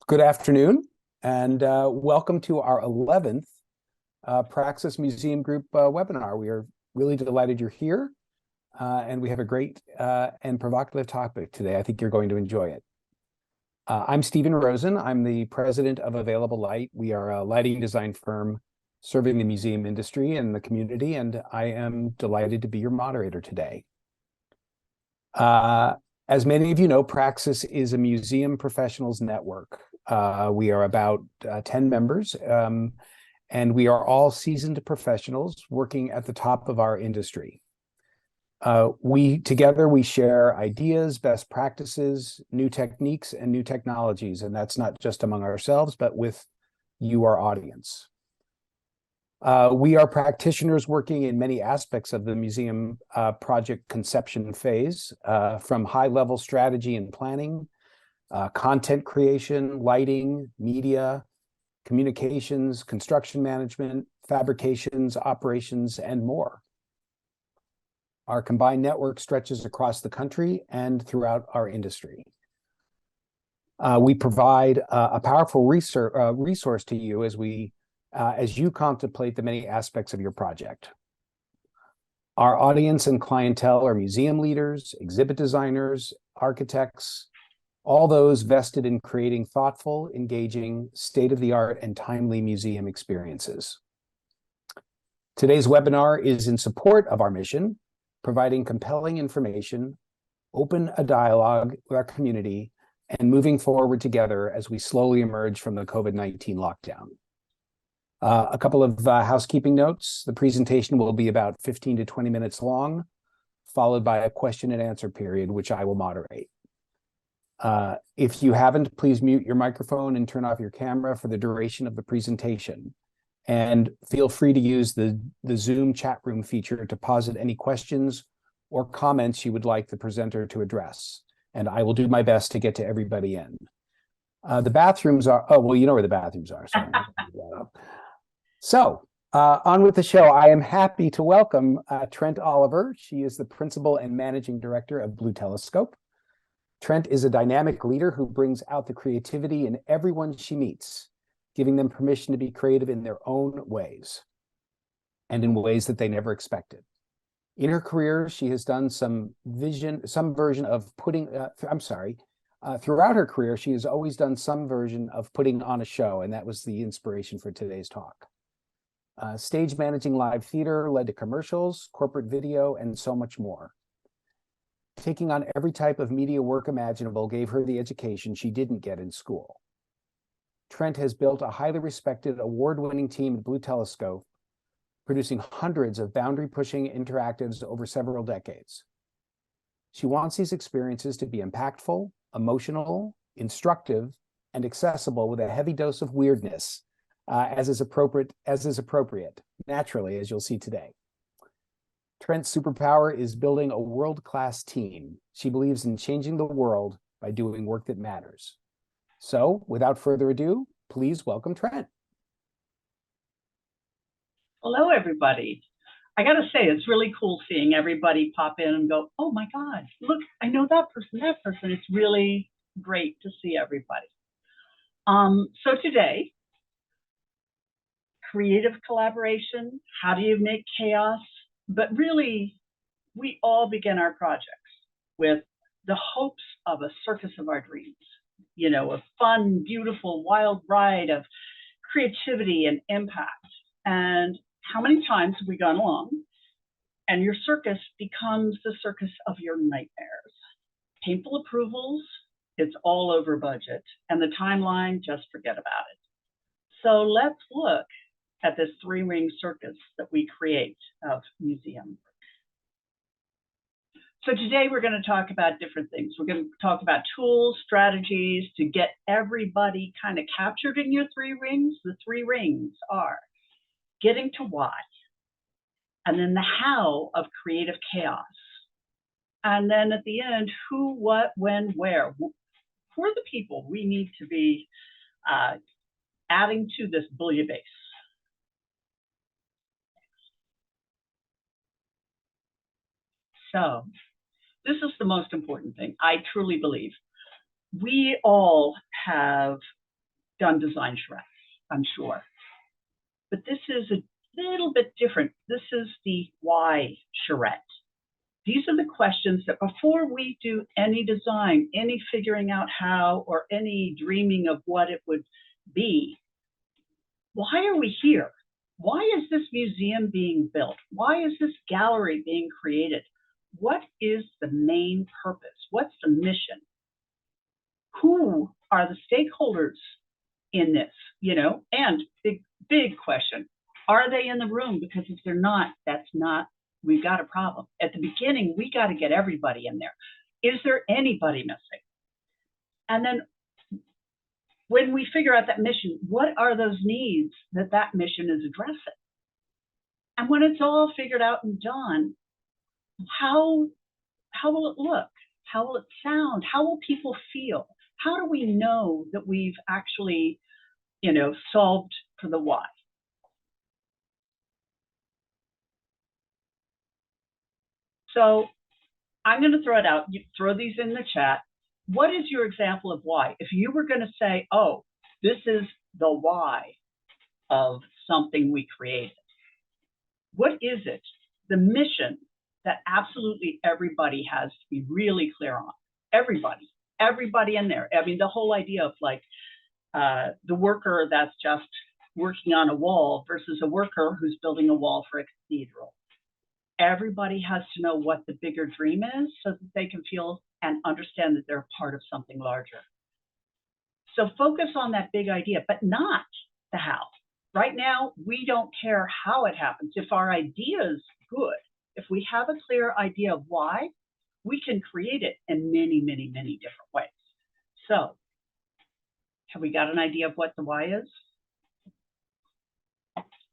Good afternoon, and welcome to our 11th Praxis Museum Group webinar. We are really delighted you're here, and we have a great and provocative topic today. I think you're going to enjoy it. I'm Stephen Rosen. I'm the president of Available Light. We are a lighting design firm serving the museum industry and the community, and I am delighted to be your moderator today. As many of you know, Praxis is a museum professionals network. We are about 10 members, and we are all seasoned professionals working at the top of our industry. Together we share ideas, best practices, new techniques, and new technologies, and that's not just among ourselves, but with you, our audience. We are practitioners working in many aspects of the museum project conception phase, from high-level strategy and planning, content creation, lighting, media, communications, construction management, fabrications, operations, and more. Our combined network stretches across the country and throughout our industry. We provide a powerful resource to you as you contemplate the many aspects of your project. Our audience and clientele are museum leaders, exhibit designers, architects, all those vested in creating thoughtful, engaging, state-of-the-art, and timely museum experiences. Today's webinar is in support of our mission, providing compelling information, open a dialogue with our community, and moving forward together as we slowly emerge from the COVID-19 lockdown. A couple of housekeeping notes. The presentation will be about 15 to 20 minutes long, followed by a question and answer period, which I will moderate. If you haven't, please mute your microphone and turn off your camera for the duration of the presentation. And feel free to use the Zoom chat room feature to posit any questions or comments you would like the presenter to address. And I will do my best to get to everybody in. The bathrooms are, oh, well, you know where the bathrooms are. So on with the show. I am happy to welcome Trent Oliver. She is the principal and managing director of Blue Telescope. Trent is a dynamic leader who brings out the creativity in everyone she meets, giving them permission to be creative in their own ways and in ways that they never expected. In her career, she has done throughout her career, she has always done some version of putting on a show, and that was the inspiration for today's talk. Stage managing live theater led to commercials, corporate video, and so much more. Taking on every type of media work imaginable gave her the education she didn't get in school. Trent has built a highly respected, award-winning team at Blue Telescope, producing hundreds of boundary-pushing interactives over several decades. She wants these experiences to be impactful, emotional, instructive, and accessible with a heavy dose of weirdness, as is appropriate, naturally, as you'll see today. Trent's superpower is building a world-class team. She believes in changing the world by doing work that matters. So, without further ado, please welcome Trent. Hello, everybody. I got to say, it's really cool seeing everybody pop in and go, oh my God, look, I know that person, that person. It's really great to see everybody. So today, creative collaboration, how do you make chaos? But really, we all begin our projects with the hopes of a circus of our dreams. You know, a fun, beautiful, wild ride of creativity and impact. And how many times have we gone along and your circus becomes the circus of your nightmares? Painful approvals, it's all over budget, and the timeline, just forget about it. So let's look at this three-ring circus that we create of museum. So today we're going to talk about different things. We're going to talk about tools, strategies to get everybody kind of captured in your three rings. The three rings are getting to why, and then the how of creative chaos. And then at the end, who, what, when, where. Who are the people we need to be adding to this bouillabaisse? So this is the most important thing. I truly believe we all have done design charrettes, I'm sure. But this is a little bit different. This is the why charrette. These are the questions that before we do any design, any figuring out how, or any dreaming of what it would be, why are we here? Why is this museum being built? Why is this gallery being created? What is the main purpose? What's the mission? Who are the stakeholders in this, And big question, are they in the room? Because if they're not, we've got a problem. At the beginning, we got to get everybody in there. Is there anybody missing? And then when we figure out that mission, what are those needs that mission is addressing? And when it's all figured out and done, how will it look? How will it sound? How will people feel? How do we know that we've actually, solved for the why? So I'm going to throw it out. You throw these in the chat. What is your example of why? If you were going to say, oh, this is the why of something we created, what is it? The mission that absolutely everybody has to be really clear on. Everybody in there. I mean, the whole idea of the worker that's just working on a wall versus a worker who's building a wall for a cathedral. Everybody has to know what the bigger dream is so that they can feel and understand that they're part of something larger. So focus on that big idea, but not the how. Right now, we don't care how it happens. If our idea is good, if we have a clear idea of why, we can create it in many, many, many different ways. So have we got an idea of what the why is?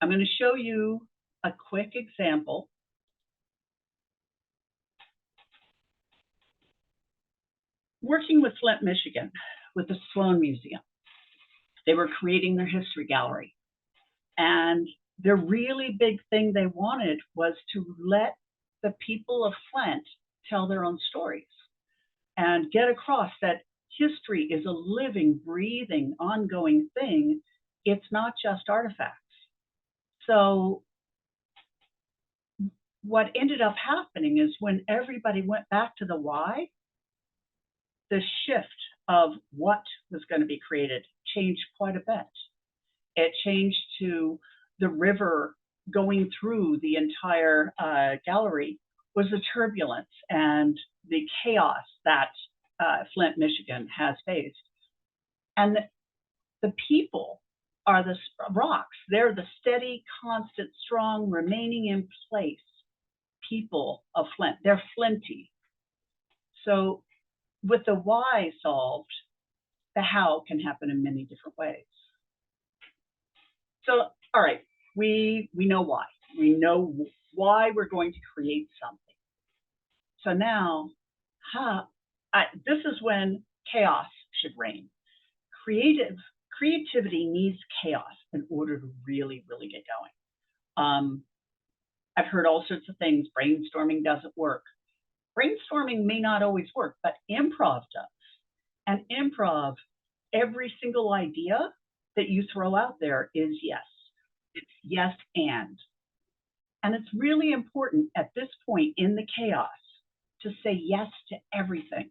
I'm going to show you a quick example. Working with Flint, Michigan, with the Sloan Museum. They were creating their history gallery. And the really big thing they wanted was to let the people of Flint tell their own stories and get across that history is a living, breathing, ongoing thing. It's not just artifacts. So what ended up happening is when everybody went back to the why, the shift of what was going to be created changed quite a bit. It changed to the river going through the entire gallery was the turbulence and the chaos that Flint, Michigan has faced. And the people are the rocks. They're the steady, constant, strong, remaining in place people of Flint. They're flinty. So with the why solved, the how can happen in many different ways. So, all right, we know why. We know why we're going to create something. So now, this is when chaos should reign. Creativity needs chaos in order to really, really get going. I've heard all sorts of things. Brainstorming doesn't work. Brainstorming may not always work, but improv does. And improv, every single idea that you throw out there is yes. It's yes and. And it's really important at this point in the chaos to say yes to everything.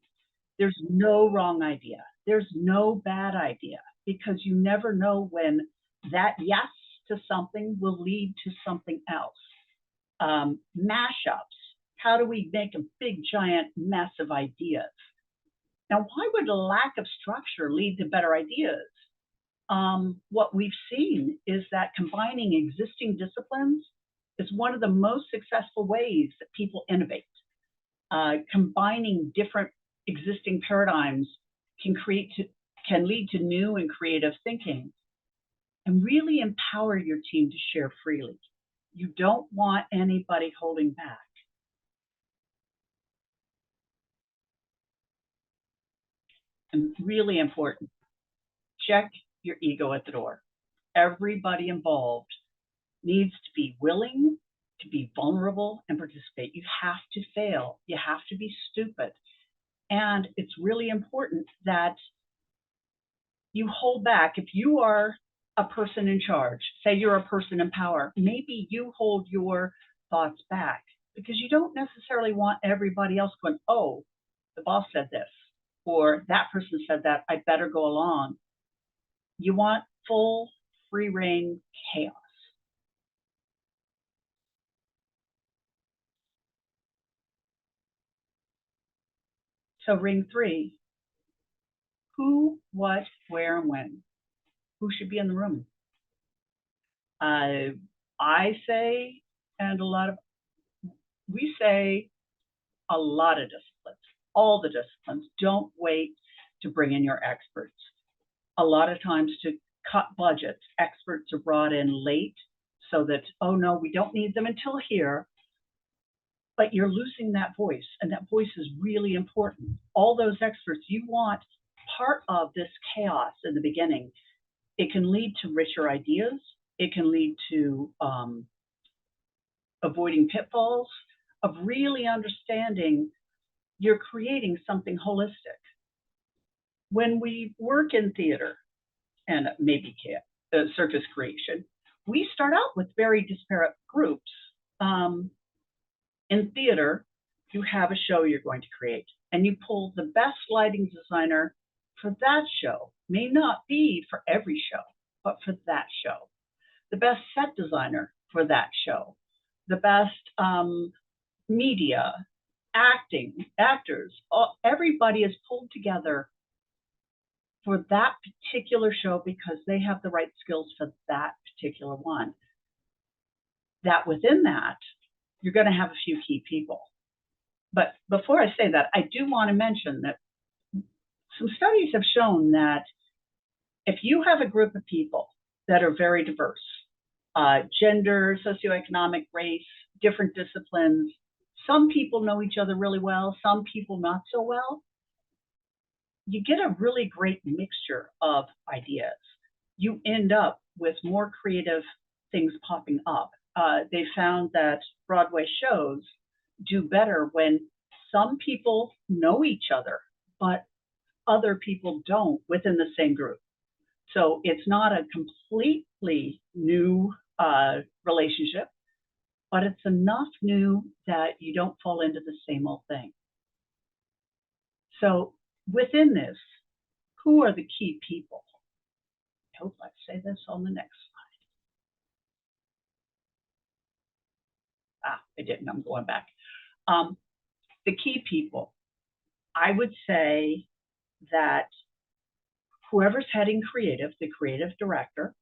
There's no wrong idea. There's no bad idea, because you never know when that yes to something will lead to something else. Mashups. How do we make a big, giant mess of ideas? Now, why would a lack of structure lead to better ideas? What we've seen is that combining existing disciplines is one of the most successful ways that people innovate. Combining different existing paradigms can lead to new and creative thinking, and really empower your team to share freely. You don't want anybody holding back. And really important, check your ego at the door. Everybody involved needs to be willing to be vulnerable and participate. You have to fail. You have to be stupid. And it's really important that you hold back. If you are a person in charge, say you're a person in power, maybe you hold your thoughts back because you don't necessarily want everybody else going, oh, the boss said this, or that person said that, I better go along. You want full free reign chaos. So ring 3, who, what, where, and when? Who should be in the room? I say, and we say a lot of disciplines, all the disciplines, don't wait to bring in your experts. A lot of times to cut budgets, experts are brought in late so that, oh no, we don't need them until here, but you're losing that voice, and that voice is really important. All those experts, you want part of this chaos in the beginning. It can lead to richer ideas. It can lead to avoiding pitfalls, of really understanding you're creating something holistic. When we work in theater and maybe circus creation, we start out with very disparate groups. In theater, you have a show you're going to create, and you pull the best lighting designer for that show. May not be for every show, but for that show. The best set designer for that show. The best media, actors, everybody is pulled together for that particular show because they have the right skills for that particular one. That within that, you're going to have a few key people. But before I say that, I do want to mention that some studies have shown that if you have a group of people that are very diverse, gender, socioeconomic, race, different disciplines, some people know each other really well, some people not so well, you get a really great mixture of ideas. You end up with more creative things popping up. They found that Broadway shows do better when some people know each other, but other people don't within the same group. So it's not a completely new relationship, but it's enough new that you don't fall into the same old thing. So within this, who are the key people? I hope I say this on the next slide. I didn't, I'm going back. The key people, I would say that whoever's heading creative, the creative director,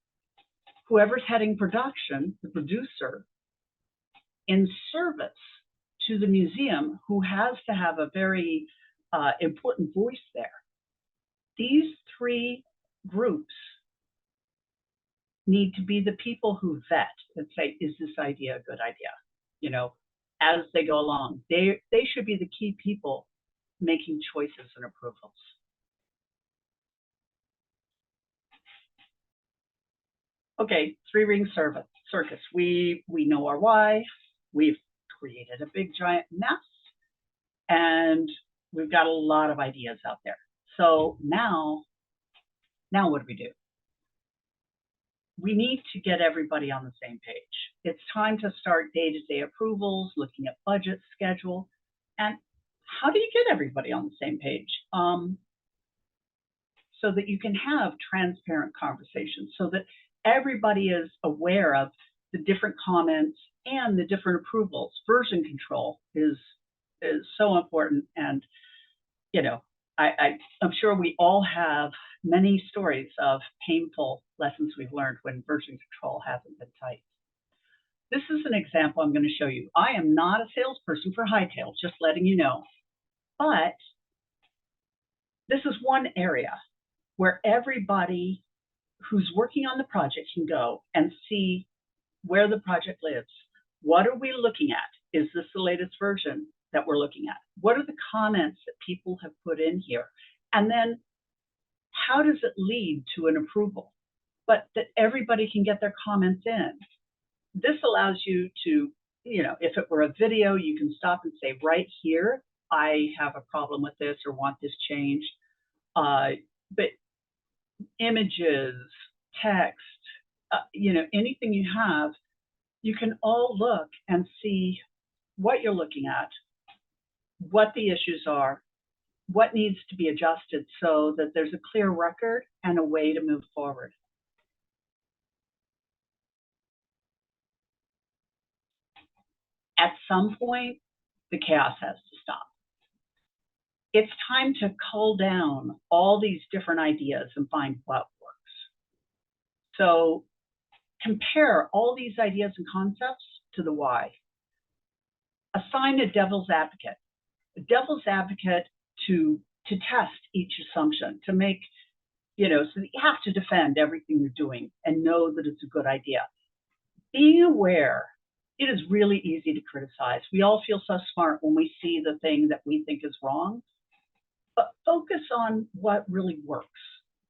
whoever's heading production, the producer, in service to the museum, who has to have a very important voice there. These 3 groups need to be the people who vet and say, is this idea a good idea? You know, as they go along, they should be the key people making choices and approvals. Okay, 3-ring circus. We know our why. We've created a big giant mess, and we've got a lot of ideas out there. So now what do? We need to get everybody on the same page. It's time to start day-to-day approvals, looking at budget, schedule, and how do you get everybody on the same page? So that you can have transparent conversations, so that everybody is aware of the different comments and the different approvals. Version control is so important, and you know, I'm sure we all have many stories of painful lessons we've learned when version control hasn't been tight. This is an example I'm going to show you. I am not a salesperson for Hightail, just letting you know, but this is one area where everybody who's working on the project can go and see where the project lives. What are we looking at? Is this the latest version that we're looking at? What are the comments that people have put in here? And then how does it lead to an approval? But that everybody can get their comments in. This allows you to, you know, if it were a video, you can stop and say, right here, I have a problem with this or want this changed. But images, text, anything you have, you can all look and see what you're looking at, what the issues are, what needs to be adjusted so that there's a clear record and a way to move forward. At some point, the chaos has to stop. It's time to cull down all these different ideas and find what works. So compare all these ideas and concepts to the why. Assign a devil's advocate to test each assumption, to make, so that you have to defend everything you're doing and know that it's a good idea. Being aware, it is really easy to criticize. We all feel so smart when we see the thing that we think is wrong, but focus on what really works.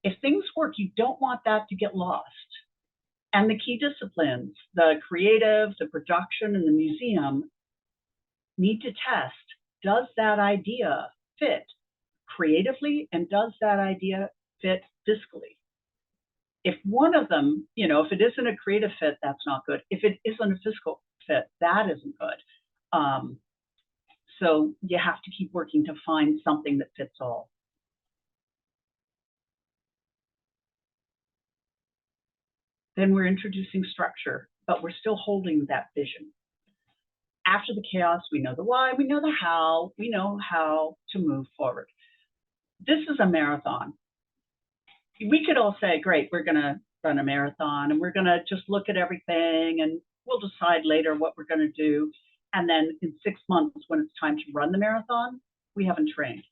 If things work, you don't want that to get lost. And the key disciplines, the creative, the production, and the museum need to test, does that idea fit creatively and does that idea fit fiscally? If one of them, if it isn't a creative fit, that's not good. If it isn't a fiscal fit, that isn't good. So you have to keep working to find something that fits all. Then we're introducing structure, but we're still holding that vision. After the chaos, we know the why, we know the how, we know how to move forward. This is a marathon. We could all say, great, we're going to run a marathon and we're going to just look at everything and we'll decide later what we're going to do. And then in 6 months, when it's time to run the marathon, we haven't trained.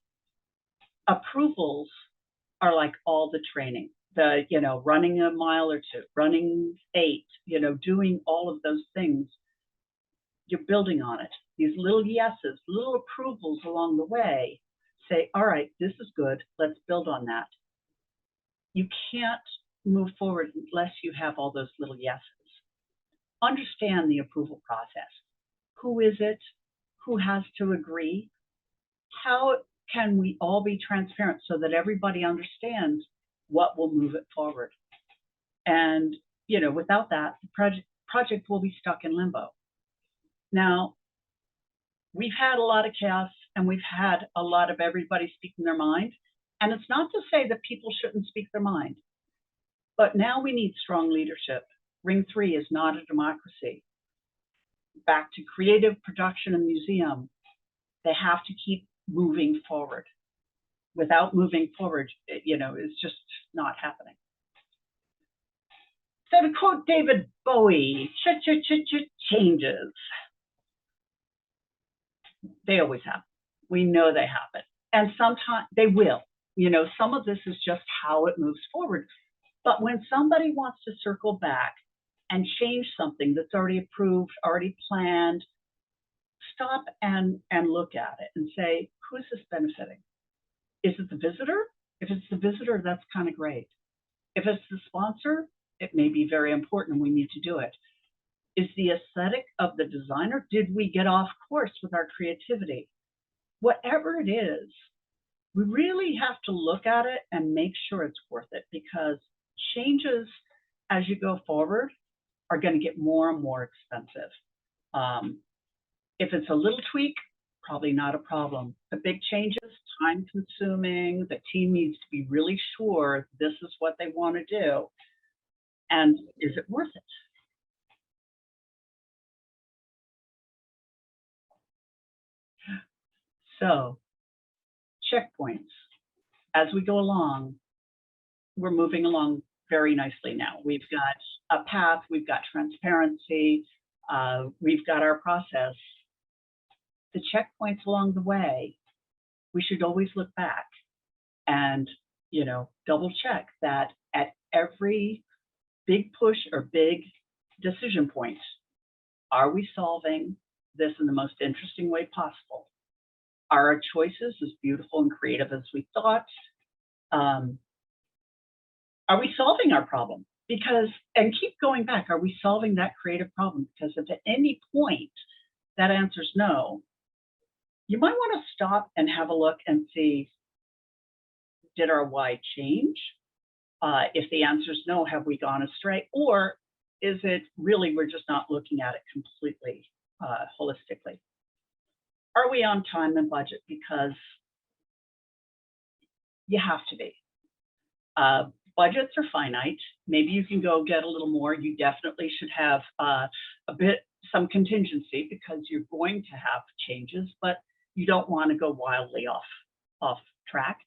Approvals are like all the training, running a mile or two, running 8, doing all of those things. You're building on it. These little yeses, little approvals along the way say, all right, this is good. Let's build on that. You can't move forward unless you have all those little yeses. Understand the approval process. Who is it? Who has to agree? How can we all be transparent so that everybody understands what will move it forward? And, without that, the project will be stuck in limbo. Now, we've had a lot of chaos and we've had a lot of everybody speaking their mind. And it's not to say that people shouldn't speak their mind, but now we need strong leadership. Ring 3 is not a democracy. Back to creative production and museum, they have to keep moving forward. Without moving forward, it's just not happening. So to quote David Bowie, changes. They always happen. We know they happen. And sometimes they will. Some of this is just how it moves forward. But when somebody wants to circle back and change something that's already approved, already planned, stop and look at it and say, who's this benefiting? Is it the visitor? If it's the visitor, that's kind of great. If it's the sponsor, it may be very important and we need to do it. Is the aesthetic of the designer? Did we get off course with our creativity? Whatever it is, we really have to look at it and make sure it's worth it, because changes as you go forward are going to get more and more expensive. If it's a little tweak, probably not a problem. The big changes, time consuming, the team needs to be really sure this is what they want to do. And is it worth it? So, checkpoints. As we go along, we're moving along very nicely now. We've got a path, we've got transparency, we've got our process. The checkpoints along the way, we should always look back and, double check that at every big push or big decision point, are we solving this in the most interesting way possible? Are our choices as beautiful and creative as we thought? Are we solving our problem? And keep going back, are we solving that creative problem? Because if at any point that answer's no, you might want to stop and have a look and see, did our why change? If the answer is no, have we gone astray? Or is it really we're just not looking at it completely holistically? Are we on time and budget? Because you have to be. Budgets are finite. Maybe you can go get a little more. You definitely should have some contingency because you're going to have changes, but you don't want to go wildly off track.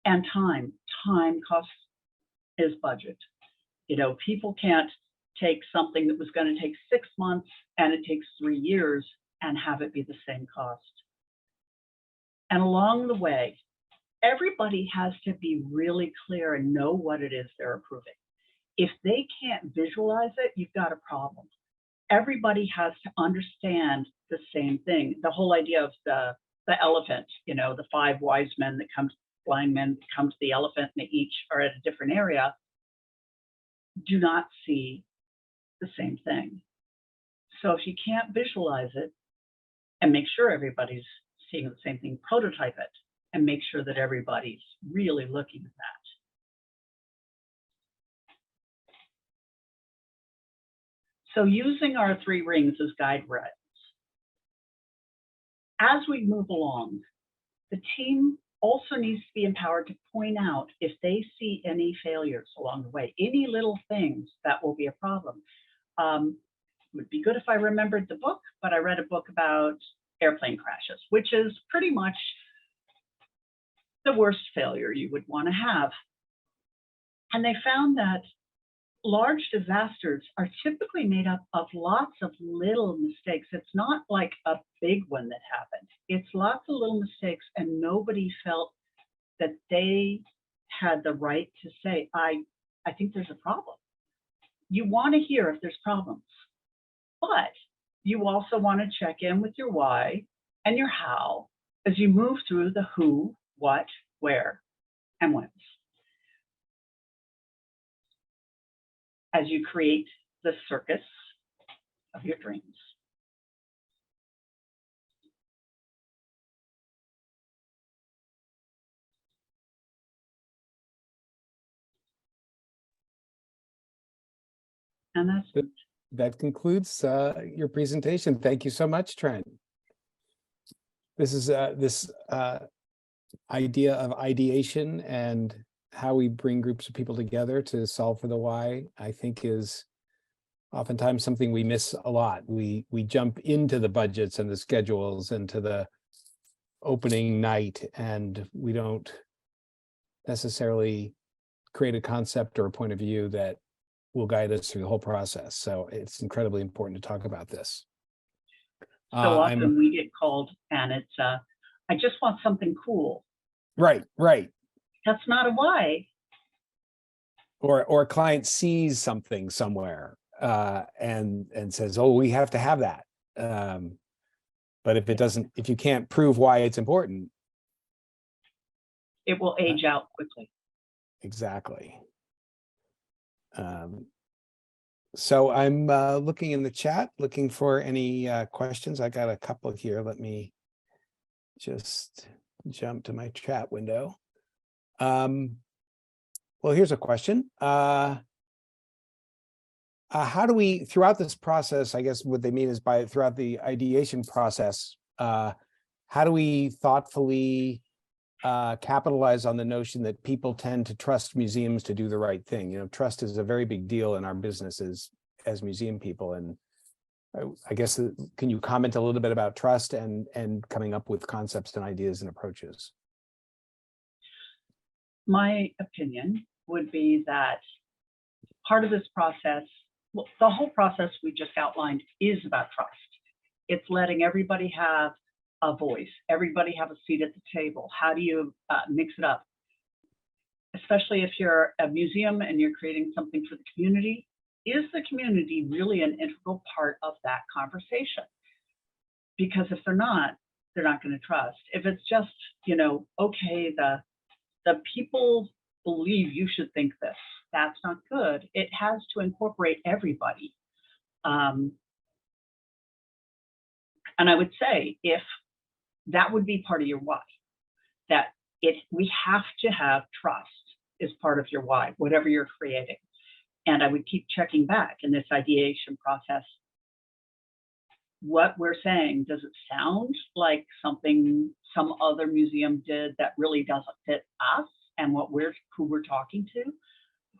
And time costs is budget. You know, people can't take something that was going to take 6 months and it takes 3 years and have it be the same cost. And along the way, everybody has to be really clear and know what it is they're approving. If they can't visualize it, you've got a problem. Everybody has to understand the same thing. The whole idea of the elephant, you know, the 5 wise men that come, blind men that come to the elephant, and they each are at a different area, do not see the same thing. So if you can't visualize it and make sure everybody's seeing the same thing, prototype it and make sure that everybody's really looking at that. So using our 3 rings as guide rails, as we move along, the team also needs to be empowered to point out if they see any failures along the way, any little things that will be a problem. Would be good if I remembered the book, but I read a book about airplane crashes, which is pretty much the worst failure you would want to have. And they found that large disasters are typically made up of lots of little mistakes. It's not like a big one that happened. It's lots of little mistakes, and nobody felt that they had the right to say, I think there's a problem. You want to hear if there's problems, but you also want to check in with your why and your how as you move through the who, what, where, and whens. As you create the circus of your dreams. And that concludes your presentation. Thank you so much, Trent. This is this idea of ideation and how we bring groups of people together to solve for the why, I think, is oftentimes something we miss a lot. We jump into the budgets and the schedules and to the opening night, and we don't necessarily create a concept or a point of view that will guide us through the whole process. So it's incredibly important to talk about this. So often we get called and it's, I just want something cool. Right. That's not a why. Or a client sees something somewhere and says, oh, we have to have that. But if you can't prove why it's important, it will age out quickly. Exactly. So I'm looking in the chat, looking for any questions. I got a couple here. Let me just jump to my chat window. Well, here's a question. How do we, throughout this process, I guess what they mean is throughout the ideation process, how do we thoughtfully capitalize on the notion that people tend to trust museums to do the right thing? You know, trust is a very big deal in our businesses as museum people. And I guess, can you comment a little bit about trust and coming up with concepts and ideas and approaches? My opinion would be that part of this process, well, the whole process we just outlined is about trust. It's letting everybody have a voice, everybody have a seat at the table. How do you mix it up? Especially if you're a museum and you're creating something for the community, is the community really an integral part of that conversation? Because if they're not going to trust. If it's just, you know, okay, the people believe you should think this, that's not good. It has to incorporate everybody. And I would say, if that would be part of your why, that we have to have trust is part of your why, whatever you're creating. And I would keep checking back in this ideation process. What we're saying, does it sound like something some other museum did that really doesn't fit us and who we're talking to?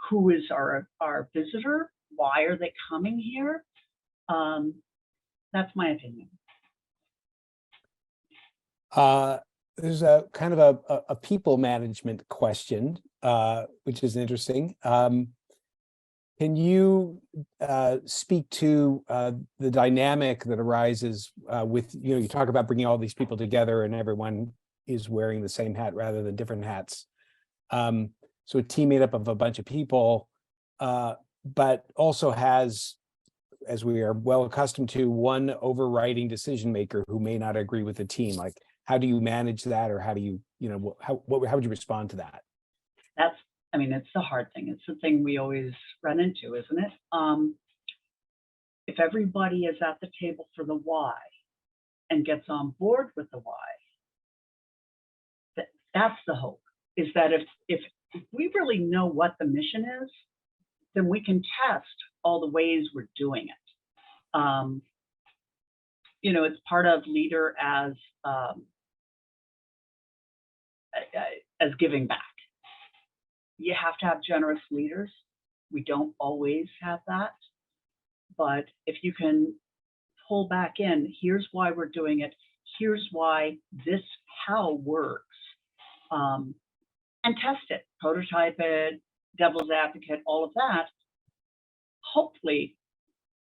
Who is our visitor? Why are they coming here? That's my opinion. There's a kind of a people management question, which is interesting. Can you speak to the dynamic that arises with, you talk about bringing all these people together and everyone is wearing the same hat rather than different hats. So a team made up of a bunch of people, but also has, as we are well accustomed to, one overriding decision maker who may not agree with the team. Like, how do you manage that, or how do you, how would you respond to that? It's the hard thing. It's the thing we always run into, isn't it? If everybody is at the table for the why and gets on board with the why, that's the hope, is that if we really know what the mission is, then we can test all the ways we're doing it. It's part of leader as giving back. You have to have generous leaders. We don't always have that. But if you can pull back in, here's why we're doing it. Here's why this how works. And test it, prototype it, devil's advocate, all of that. Hopefully,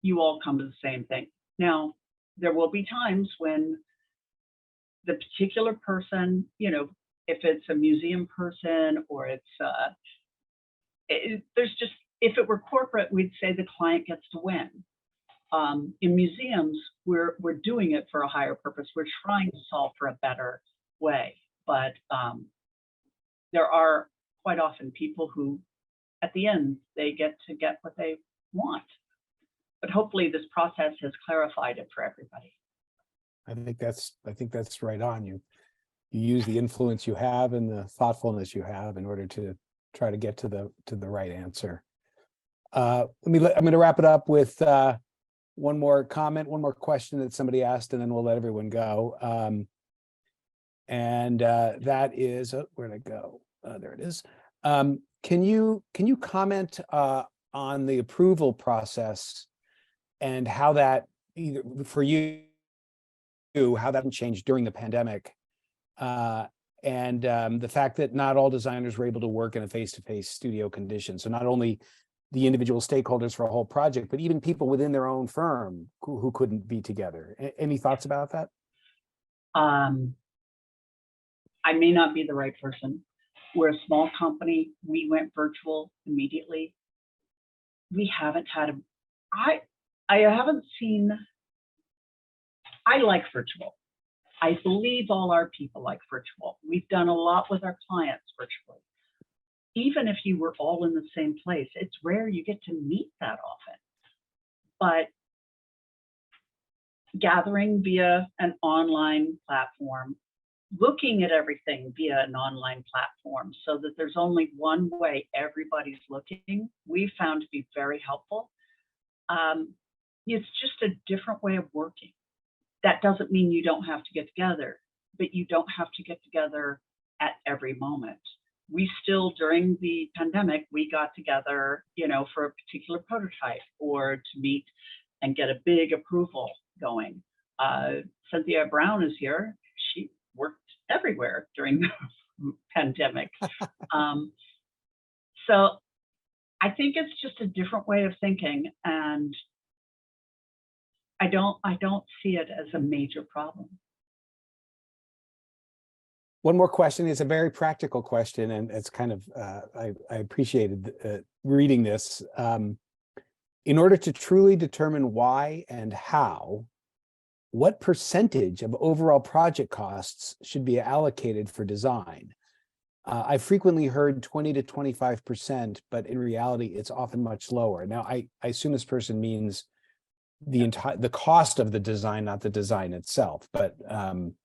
you all come to the same thing. Now, there will be times when the particular person, if it's a museum person or it's if it were corporate, we'd say the client gets to win. In museums, we're doing it for a higher purpose. We're trying to solve for a better way, but there are quite often people who, at the end, they get what they want. But hopefully, this process has clarified it for everybody. I think that's right on. You use the influence you have and the thoughtfulness you have in order to try to get to the right answer. I'm going to wrap it up with one more comment, one more question that somebody asked, and then we'll let everyone go. That is, where'd it go? There it is. Can you comment on the approval process and how that, either for you, how that changed during the pandemic, and the fact that not all designers were able to work in a face-to-face studio condition. So not only the individual stakeholders for a whole project, but even people within their own firm who couldn't be together. Any thoughts about that? I may not be the right person. We're a small company. We went virtual immediately. We haven't had I haven't seen, I like virtual. I believe all our people like virtual. We've done a lot with our clients virtually. Even if you were all in the same place, it's rare you get to meet that often. But gathering via an online platform, looking at everything via an online platform so that there's only one way everybody's looking, we found to be very helpful. It's just a different way of working. That doesn't mean you don't have to get together, but you don't have to get together at every moment. We still, during the pandemic, we got together, for a particular prototype or to meet and get a big approval going. Cynthia Brown is here. She worked everywhere during the pandemic. So I think it's just a different way of thinking, and I don't see it as a major problem. One more question. It's a very practical question, and it's kind of, I appreciated reading this. In order to truly determine why and how, what percentage of overall project costs should be allocated for design? I frequently heard 20 to 25%, but in reality, it's often much lower. Now, I assume this person means the cost of the design, not the design itself, but I'm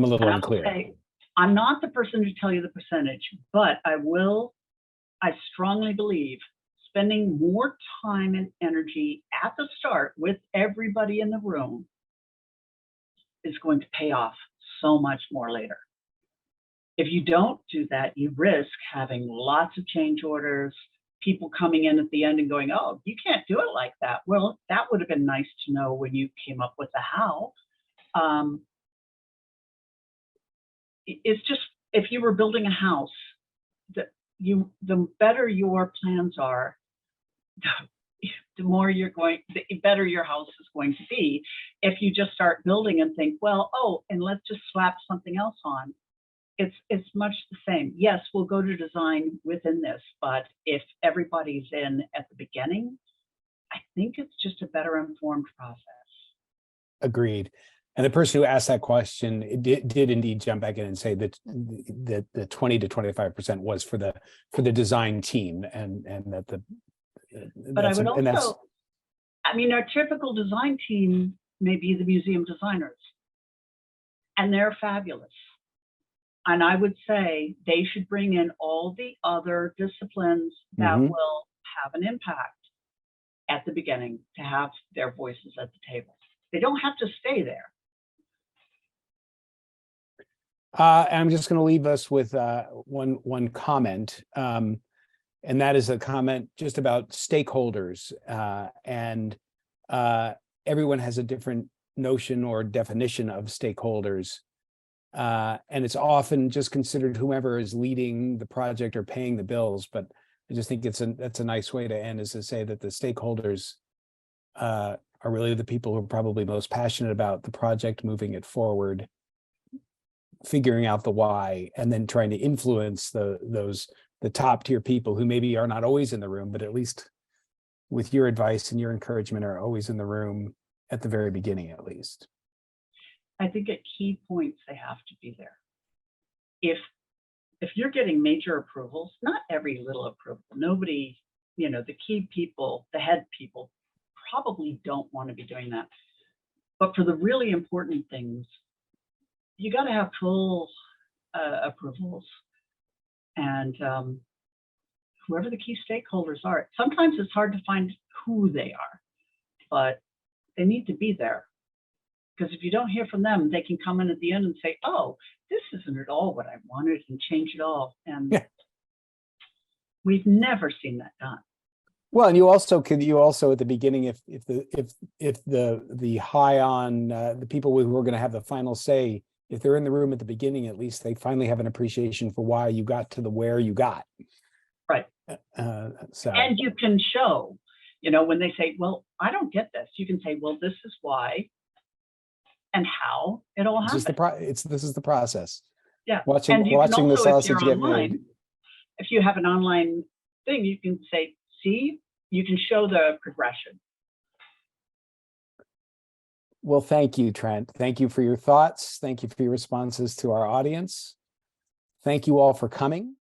a little unclear. I'm not the person to tell you the percentage, but I strongly believe spending more time and energy at the start with everybody in the room is going to pay off so much more later. If you don't do that, you risk having lots of change orders, people coming in at the end and going, oh, you can't do it like that. Well, that would have been nice to know when you came up with the how. It's just, if you were building a house, the better your plans are, the better your house is going to be. If you just start building and think, well, oh, and let's just slap something else on, it's much the same. Yes, we'll go to design within this, but if everybody's in at the beginning, I think it's just a better informed process. Agreed. And the person who asked that question did indeed jump back in and say that the 20 to 25% was for the design team, and that the. But I would also, I mean, our typical design team may be the museum designers, and they're fabulous. And I would say they should bring in all the other disciplines that will have an impact at the beginning, to have their voices at the table. They don't have to stay there. I'm just going to leave us with one comment, and that is a comment just about stakeholders. And everyone has a different notion or definition of stakeholders. And it's often just considered whomever is leading the project or paying the bills. But I just think that's a nice way to end, is to say that the stakeholders are really the people who are probably most passionate about the project, moving it forward, figuring out the why, and then trying to influence the top tier people who maybe are not always in the room, but at least with your advice and your encouragement are always in the room at the very beginning, at least. I think at key points, they have to be there. If you're getting major approvals, not every little approval, nobody, the key people, the head people probably don't want to be doing that. But for the really important things, you got to have full approvals. And whoever the key stakeholders are, sometimes it's hard to find who they are, but they need to be there. Because if you don't hear from them, they can come in at the end and say, oh, this isn't at all what I wanted, and change it all. And we've never seen that done. Well, and you also at the beginning, if the high on the people who are going to have the final say, if they're in the room at the beginning, at least they finally have an appreciation for why you got to where you got. Right. And you can show, when they say, well, I don't get this, you can say, well, this is why and how it all happens. This is the process. Yeah. Watching the sausage get made. If you have an online thing, you can say, see, you can show the progression. Well, thank you, Trent. Thank you for your thoughts. Thank you for your responses to our audience. Thank you all for coming.